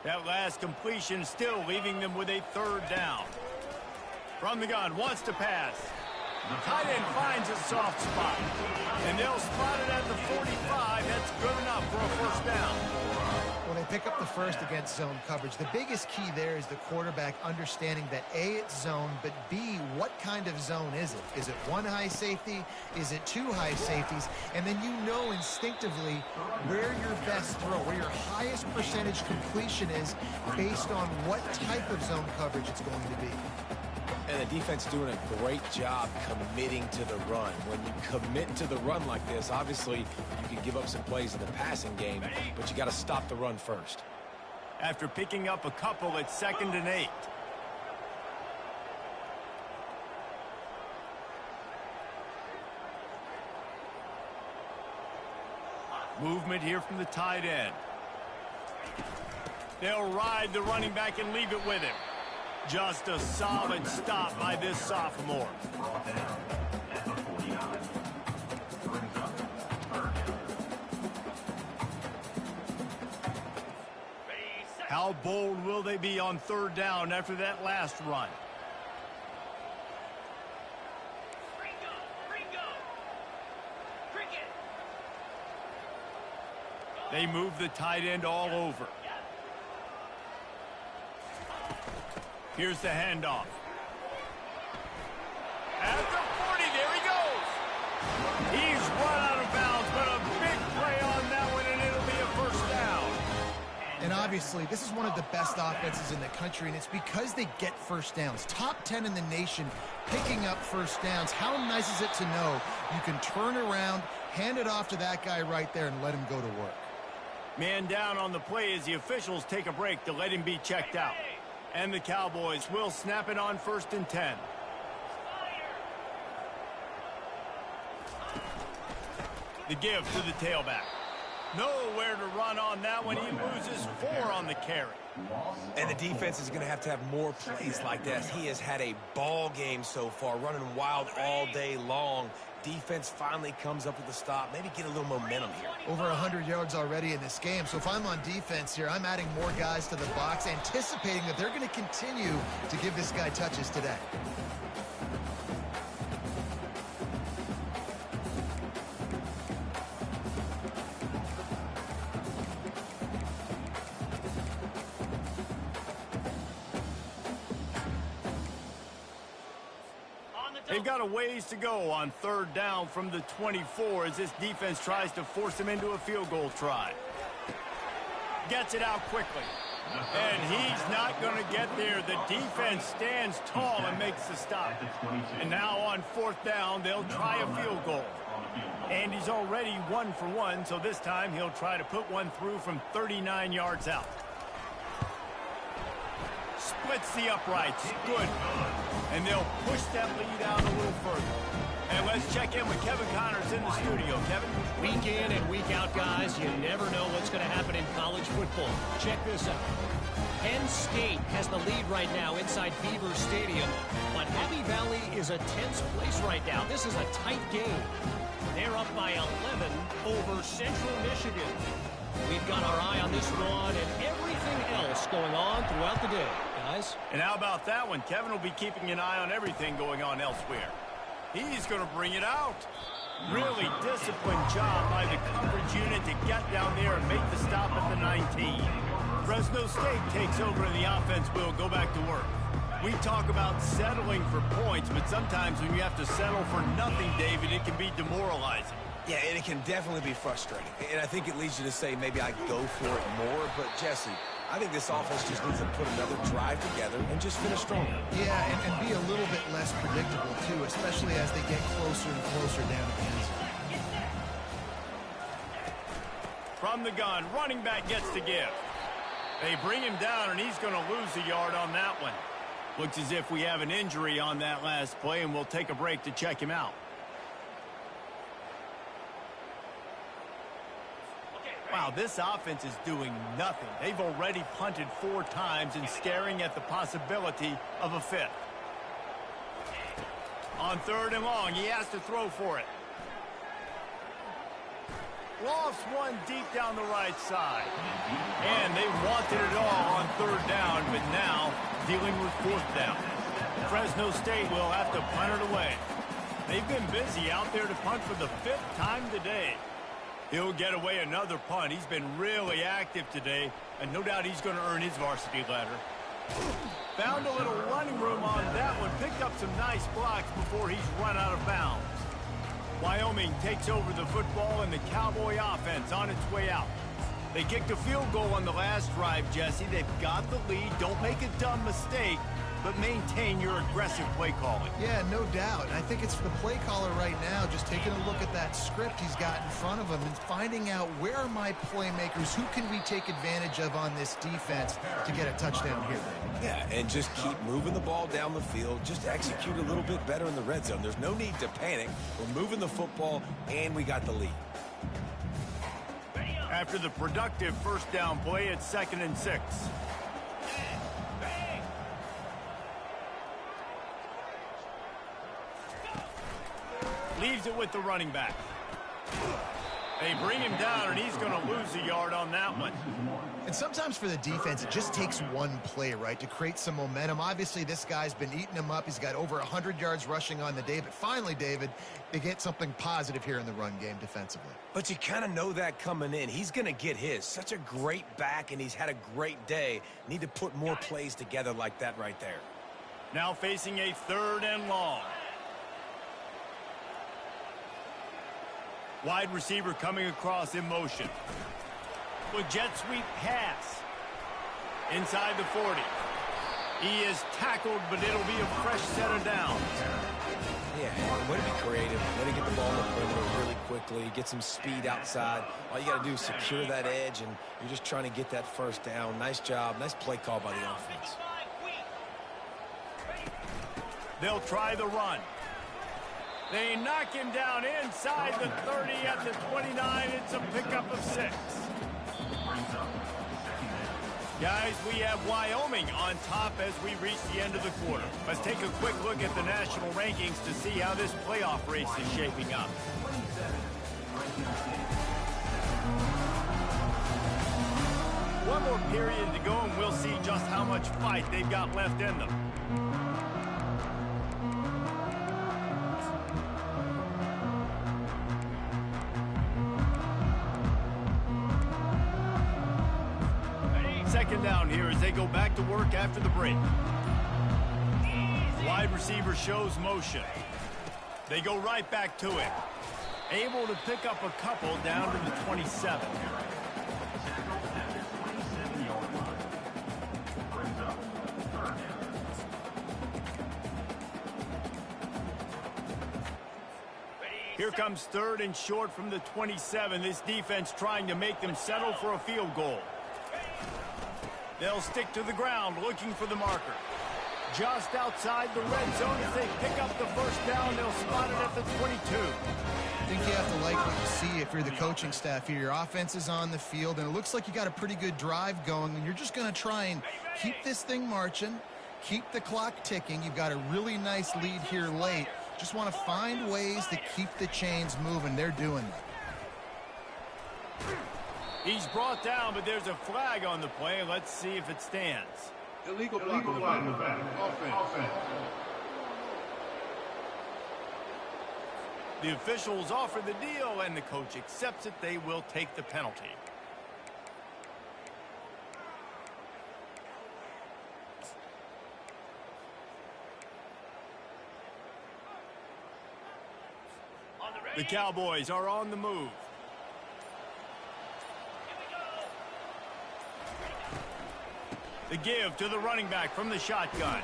Speaker 1: That last completion still leaving them with a third down. From the gun, wants to pass. Tight end finds a soft spot. And they'll spot it at the 45. That's good enough for a first down.
Speaker 3: Well, they pick up the first against zone coverage. The biggest key there is the quarterback understanding that A, it's zone, but B, what kind of zone is it? Is it one high safety? Is it two high safeties? And then you know instinctively where your best throw, where your highest percentage completion is based on what type of zone coverage it's going to be.
Speaker 2: And the defense doing a great job committing to the run. When you commit to the run like this, obviously you can give up some plays in the passing game, but you got to stop the run first.
Speaker 1: After picking up a couple, it's 2nd and 8. Movement here from the tight end. They'll ride the running back and leave it with him. Just a solid stop by this sophomore. How bold will they be on third down after that last run? They move the tight end all over. Here's the handoff. At the 40, there he goes. He's run out of bounds, but a big play on that one, and it'll be a first down.
Speaker 3: And obviously, this is one of the best offenses in the country, and it's because they get first downs. Top 10 in the nation picking up first downs. How nice is it to know you can turn around, hand it off to that guy right there, and let him go to work.
Speaker 1: Man down on the play as the officials take a break to let him be checked out. And the Cowboys will snap it on 1st and 10. The give to the tailback. Nowhere to run on that one. He loses 4 on the carry.
Speaker 2: And the defense is going to have more plays like this. He has had a ball game so far, running wild all day long. Defense finally comes up with a stop. Maybe get a little momentum here.
Speaker 3: Over 100 yards already in this game. So if I'm on defense here, I'm adding more guys to the box, anticipating that they're going to continue to give this guy touches today.
Speaker 4: On the
Speaker 1: They've got a ways to go on 3rd down from the 24 as this defense tries to force them into a field goal try. Gets it out quickly. And he's not going to get there. The defense stands tall and makes the stop. And now on 4th down, they'll try a field goal. And he's already 1 for 1, so this time he'll try to put one through from 39 yards out. Splits the uprights. Good. And they'll push that lead out a little further. And let's check in with Kevin Connors in the studio. Kevin?
Speaker 5: Week in and week out, guys, you never know what's going to happen in college football. Check this out. Penn State has the lead right now inside Beaver Stadium, but Happy Valley is a tense place right now. This is a tight game. They're up by 11 over Central Michigan. We've got our eye on this one and everything else going on throughout the day, guys.
Speaker 1: And how about that one? Kevin will be keeping an eye on everything going on elsewhere. He's going to bring it out. Really disciplined job by the coverage unit to get down there and make the stop at the 19. Fresno State takes over and the offense will go back to work. We talk about settling for points, but sometimes when you have to settle for nothing, David, it can be demoralizing.
Speaker 2: Yeah, and it can definitely be frustrating. And I think it leads you to say maybe I go for it more. But, Jesse, I think this offense just needs to put another drive together and just finish strong.
Speaker 3: Yeah, and be a little bit less predictable, too, especially as they get closer and closer down to the end zone.
Speaker 1: From the gun, running back gets to give. They bring him down, and he's going to lose a yard on that one. Looks as if we have an injury on that last play, and we'll take a break to check him out. Wow, this offense is doing nothing. They've already punted 4 times and staring at the possibility of a 5th. On 3rd and long, he has to throw for it. Lofts one deep down the right side. And they wanted it all on 3rd down, but now dealing with 4th down. Fresno State will have to punt it away. They've been busy out there to punt for the 5th time today. He'll get away another punt. He's been really active today, and no doubt he's going to earn his varsity ladder. Found a little running room on that one. Picked up some nice blocks before he's run out of bounds. Wyoming takes over the football, and the Cowboy offense on its way out. They kicked a field goal on the last drive, Jesse. They've got the lead. Don't make a dumb mistake, but maintain your aggressive play calling.
Speaker 3: Yeah, no doubt. I think it's the play caller right now just taking a look at that script he's got in front of him and finding out where are my playmakers, who can we take advantage of on this defense to get a touchdown here.
Speaker 2: Yeah, and just keep moving the ball down the field. Just execute a little bit better in the red zone. There's no need to panic. We're moving the football, and we got the lead.
Speaker 1: After the productive 1st down play, it's 2nd and 6. Leaves it with the running back. They bring him down, and he's going to lose a yard on that one.
Speaker 3: And sometimes for the defense, it just takes one play, right, to create some momentum. Obviously, this guy's been eating him up. He's got over 100 yards rushing on the day. But finally, David, they get something positive here in the run game defensively.
Speaker 2: But you kind of know that coming in. He's going to get his. Such a great back, and he's had a great day. Need to put more plays together like that right there.
Speaker 1: Now facing a 3rd and long. Wide receiver coming across in motion. With jet sweep pass. Inside the 40. He is tackled, but it'll be a fresh set of downs.
Speaker 2: Yeah, way to be creative. Way to get the ball in the perimeter really quickly. Get some speed outside. All you got to do is secure that edge, and you're just trying to get that 1st down. Nice job. Nice play call by the offense.
Speaker 1: They'll try the run. They knock him down inside the 30 at the 29. It's a pickup of 6. Guys, we have Wyoming on top as we reach the end of the quarter. Let's take a quick look at the national rankings to see how this playoff race is shaping up. One more period to go, and we'll see just how much fight they've got left in them. Second down here as they go back to work after the break. Wide receiver shows motion. They go right back to it. Able to pick up a couple down to the 27. Here comes third and short from the 27. This defense trying to make them settle for a field goal. They'll stick to the ground looking for the marker. Just outside the red zone as they pick up the first down. They'll spot it at the 22.
Speaker 3: I think you have to like what you see if you're the coaching staff here. Your offense is on the field, and it looks like you got a pretty good drive going, and you're just going to try and keep this thing marching, keep the clock ticking. You've got a really nice lead here late. Just want to find ways to keep the chains moving. They're doing that.
Speaker 1: He's brought down, but there's a flag on the play. Let's see if it stands.
Speaker 6: Illegal block in the back. Offense.
Speaker 1: The officials offer the deal, and the coach accepts it. They will take the penalty. The Cowboys are on the move. The give to the running back from the shotgun.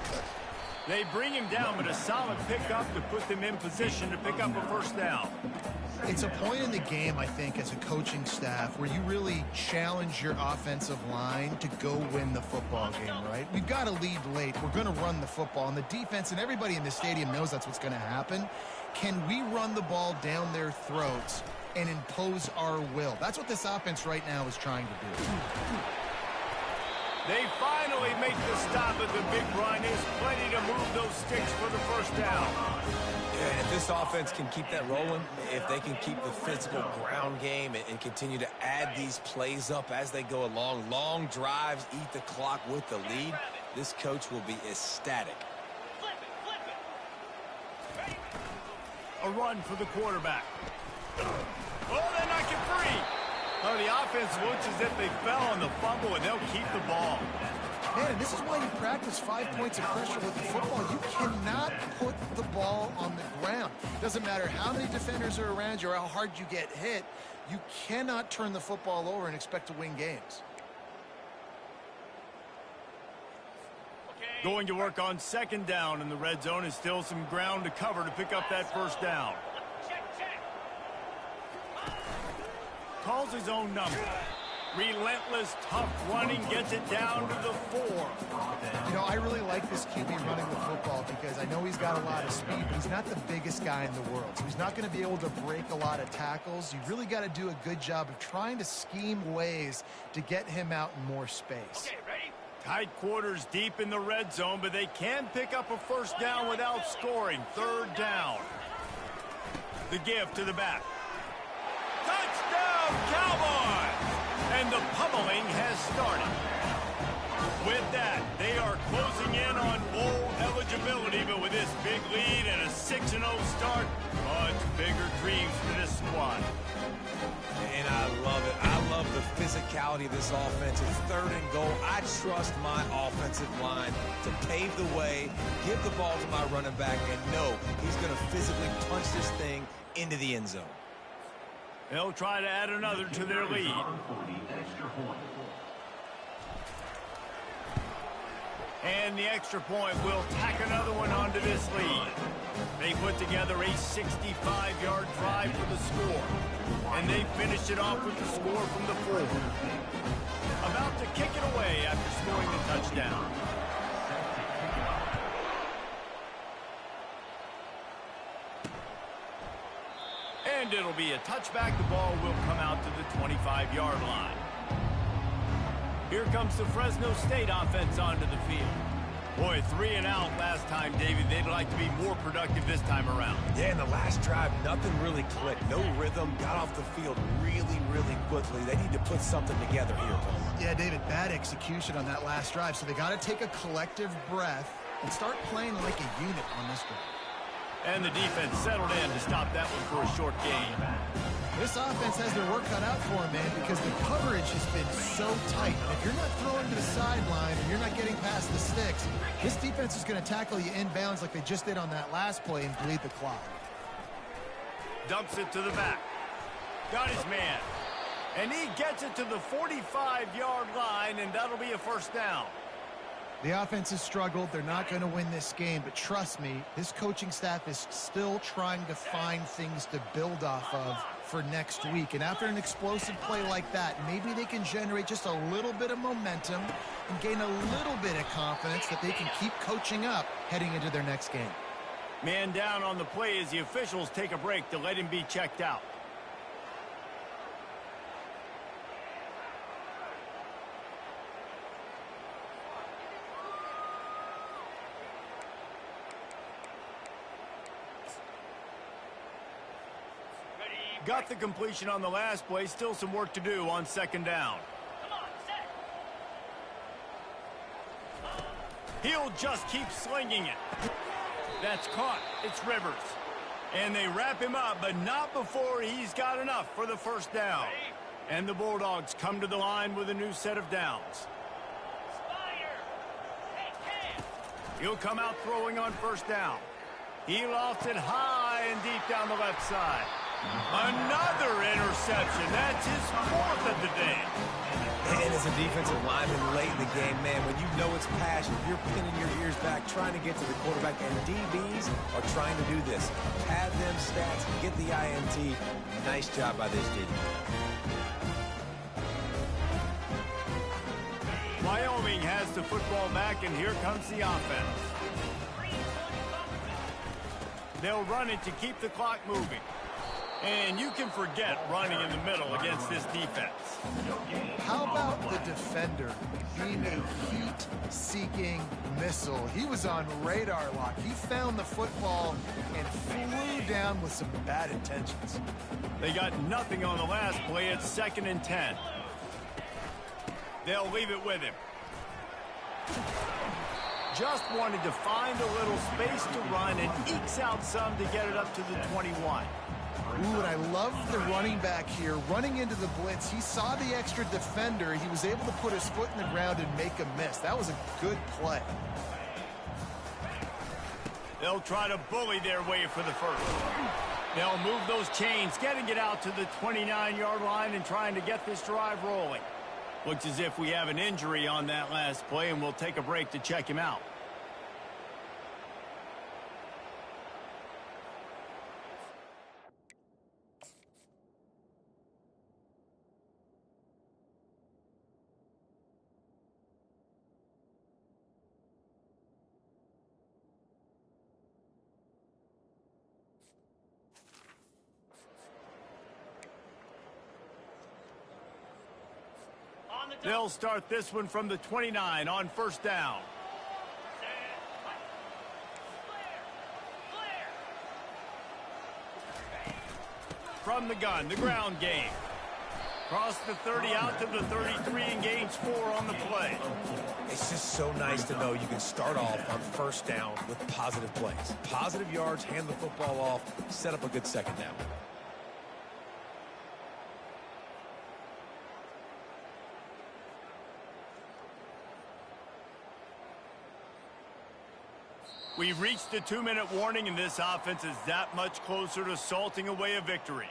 Speaker 1: They bring him down, but a solid pickup to put them in position to pick up a first down.
Speaker 3: It's a point in the game, I think, as a coaching staff where you really challenge your offensive line to go win the football game, right? We've got to lead late. We're going to run the football, and the defense and everybody in the stadium knows that's what's going to happen. Can we run the ball down their throats and impose our will? That's what this offense right now is trying to do.
Speaker 1: They finally make the stop at the big run. Is plenty to move those sticks for the first down.
Speaker 2: Yeah, if this offense can keep that rolling, if they can keep the physical ground game and continue to add these plays up as they go along, long drives, eat the clock with the lead, this coach will be ecstatic.
Speaker 1: A run for the quarterback. Oh, they knock it free. Oh, the offense looks as if they fell on the fumble, and they'll keep the ball.
Speaker 3: Man, this is why you practice 5 points of pressure with the football. You cannot put the ball on the ground. Doesn't matter how many defenders are around you or how hard you get hit. You cannot turn the football over and expect to win games.
Speaker 1: Going to work on second down in the red zone. Is still some ground to cover to pick up that first down. Calls his own number. Relentless, tough running, gets it down to the 4.
Speaker 3: You know, I really like this QB running the football because I know he's got a lot of speed, but he's not the biggest guy in the world. So he's not going to be able to break a lot of tackles. You really got to do a good job of trying to scheme ways to get him out in more space.
Speaker 4: Okay, ready?
Speaker 1: Tight quarters deep in the red zone, but they can pick up a first down without scoring. Third down. The give to the back. Touchdown, Cowboys! And the pummeling has started. With that, they are closing in on bowl eligibility, but with this big lead and a 6-0 start, much bigger dreams for this squad.
Speaker 2: And I love it. I love the physicality of this offense. It's third and goal. I trust my offensive line to pave the way, give the ball to my running back, and know he's going to physically punch this thing into the end zone.
Speaker 1: They'll try to add another to their lead. And the extra point will tack another one onto this lead. They put together a 65-yard drive for the score. And they finished it off with the score from the 4. About to kick it away after scoring the touchdown. And it'll be a touchback. The ball will come out to the 25-yard line. Here comes the Fresno State offense onto the field. Boy, 3 and out last time, David. They'd like to be more productive this time around.
Speaker 2: Yeah, in the last drive, nothing really clicked. No rhythm. Got off the field really, really quickly. They need to put something together here.
Speaker 3: Yeah, David, bad execution on that last drive. So they got to take a collective breath and start playing like a unit on this drive.
Speaker 1: And the defense settled in to stop that one for a short gain.
Speaker 3: This offense has their work cut out for them, man, because the coverage has been so tight. If you're not throwing to the sideline and you're not getting past the sticks, this defense is going to tackle you inbounds like they just did on that last play and bleed the clock.
Speaker 1: Dumps it to the back. Got his man. And he gets it to the 45-yard line, and that'll be a first down.
Speaker 3: The offense has struggled. They're not going to win this game, but trust me, this coaching staff is still trying to find things to build off of for next week. And after an explosive play like that, maybe they can generate just a little bit of momentum and gain a little bit of confidence that they can keep coaching up heading into their next game.
Speaker 1: Man down on the play as the officials take a break to let him be checked out. Got the completion on the last play. Still some work to do on second down.
Speaker 4: Come on, set.
Speaker 1: He'll just keep slinging it. That's caught. It's Rivers. And they wrap him up, but not before he's got enough for the first down. And the Bulldogs come to the line with a new set of downs.
Speaker 4: Spider. Hey, Cam.
Speaker 1: He'll come out throwing on first down. He lofts it high and deep down the left side. Another interception. That's his fourth of the day.
Speaker 2: And as a defensive lineman late in the game, man, when you know it's passion, you're pinning your ears back, trying to get to the quarterback, and DBs are trying to do this. Pad them stats, get the INT. Nice job by this DB.
Speaker 1: Wyoming has the football back, and here comes the offense. They'll run it to keep the clock moving. And you can forget running in the middle against this defense.
Speaker 3: How about the defender being a heat-seeking missile? He was on radar lock. He found the football and flew down with some bad intentions.
Speaker 1: They got nothing on the last play. It's 2nd and 10. They'll leave it with him. Just wanted to find a little space to run and ekes out some to get it up to the 21.
Speaker 3: Ooh, and I love the running back here. Running into the blitz, he saw the extra defender. He was able to put his foot in the ground and make a miss. That was a good play.
Speaker 1: They'll try to bully their way for the first. They'll move those chains, getting it out to the 29-yard line and trying to get this drive rolling. Looks as if we have an injury on that last play, and we'll take a break to check him out. They'll start this one from the 29 on first down. From the gun, the ground game. Cross the 30 out to the 33 and gains 4 on the play.
Speaker 2: It's just so nice to know you can start off on first down with positive plays. Positive yards, hand the football off, set up a good second down.
Speaker 1: We've reached the 2-minute warning, and this offense is that much closer to salting away a victory.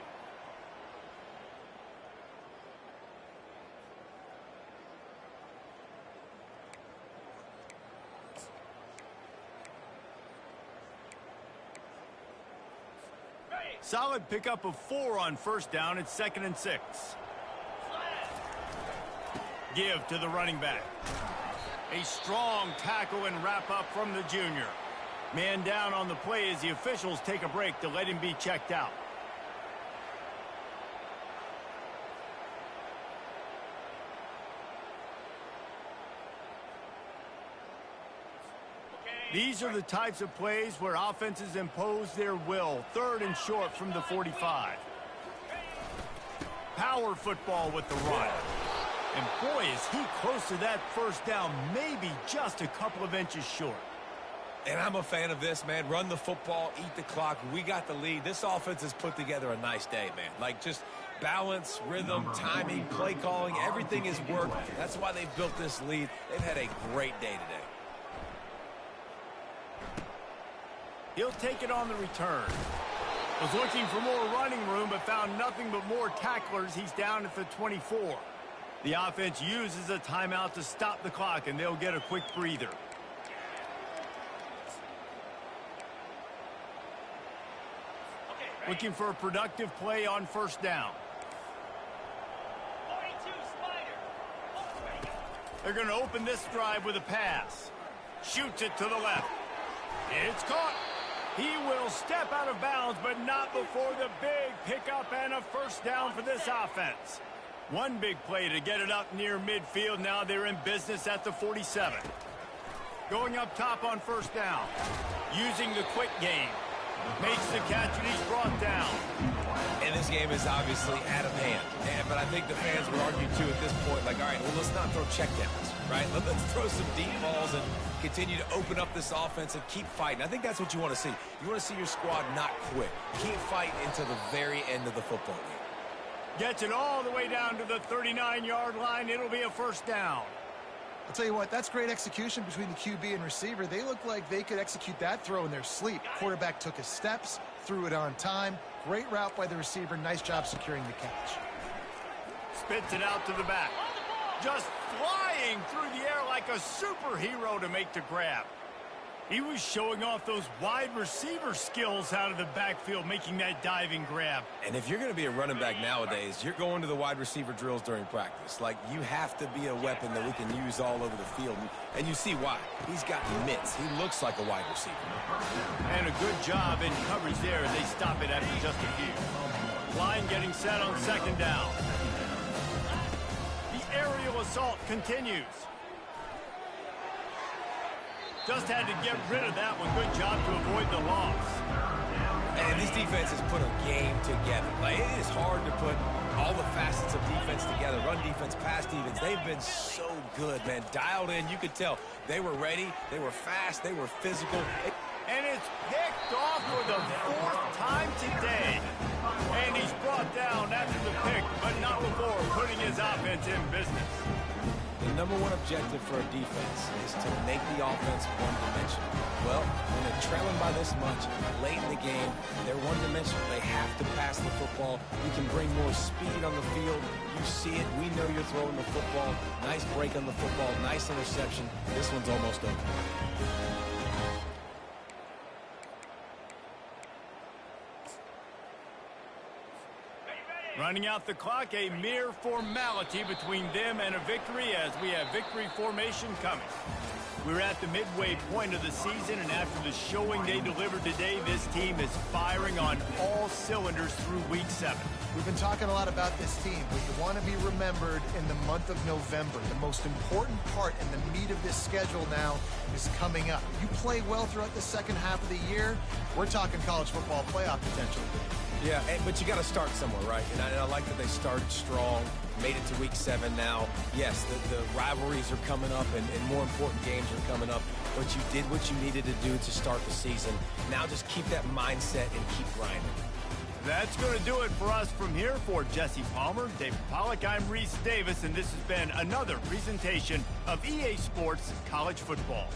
Speaker 1: Solid pickup of 4 on first down. It's 2nd and 6. Give to the running back. A strong tackle and wrap up from the junior. Man down on the play as the officials take a break to let him be checked out. These are the types of plays where offenses impose their will. 3rd and short from the 45. Power football with the run. And boy, is he close to that first down, maybe just a couple of inches short.
Speaker 2: And I'm a fan of this, man. Run the football, eat the clock. We got the lead. This offense has put together a nice day, man. Like, just balance, rhythm, timing, play calling, everything has worked. That's why they've built this lead. They've had a great day today.
Speaker 1: He'll take it on the return. Was looking for more running room, but found nothing but more tacklers. He's down at the 24. The offense uses a timeout to stop the clock, and they'll get a quick breather. Looking for a productive play on first down.
Speaker 4: 42 Spider.
Speaker 1: They're going to open this drive with a pass. Shoots it to the left. It's caught. He will step out of bounds, but not before the big pickup and a first down for this offense. One big play to get it up near midfield. Now they're in business at the 47. Going up top on first down. Using the quick game. Makes the catch and he's brought down.
Speaker 2: And this game is obviously out of hand. But I think the fans would argue, too, at this point, like, all right, well, let's not throw checkdowns, right? Let's throw some deep balls and continue to open up this offense and keep fighting. I think that's what you want to see. You want to see your squad not quit. Keep fighting into the very end of the football game.
Speaker 1: Gets it all the way down to the 39-yard line. It'll be a first down.
Speaker 3: I'll tell you what, that's great execution between the QB and receiver. They look like they could execute that throw in their sleep. Quarterback took his steps, threw it on time. Great route by the receiver. Nice job securing the catch.
Speaker 1: Spits it out to the back. Just flying through the air like a superhero to make the grab. He was showing off those wide receiver skills out of the backfield, making that diving grab.
Speaker 2: And if you're going to be a running back nowadays, you're going to the wide receiver drills during practice. Like, you have to be a weapon that we can use all over the field. And you see why. He's got mitts. He looks like a wide receiver.
Speaker 1: And a good job in coverage there. They stop it after just a few. Line getting set on second down. The aerial assault continues. Just had to get rid of that one. Good job to avoid the loss.
Speaker 2: And this defense has put a game together. Like, it is hard to put all the facets of defense together. Run defense, pass defense. They've been so good, man. Dialed in. You could tell they were ready. They were fast. They were physical.
Speaker 1: And it's picked off for the fourth time today. And he's brought down after the pick, but not before putting his offense in business.
Speaker 2: The number one objective for a defense is to make the offense one-dimensional. Well, when they're trailing by this much, late in the game, they're one-dimensional. They have to pass the football. You can bring more speed on the field. You see it. We know you're throwing the football. Nice break on the football. Nice interception. This one's almost over.
Speaker 1: Running out the clock, a mere formality between them and a victory as we have victory formation coming. We're at the midway point of the season, and after the showing they delivered today, this team is firing on all cylinders through week 7.
Speaker 3: We've been talking a lot about this team, but you want to be remembered in the month of November. The most important part and the meat of this schedule now is coming up. You play well throughout the second half of the year, we're talking college football playoff potential.
Speaker 2: Yeah, but you got to start somewhere, right? And I like that they started strong, made it to week 7 now. Yes, the rivalries are coming up, and more important games are coming up. But you did what you needed to do to start the season. Now just keep that mindset and keep grinding.
Speaker 1: That's going to do it for us from here. For Jesse Palmer, David Pollack, I'm Reese Davis, and this has been another presentation of EA Sports College Football.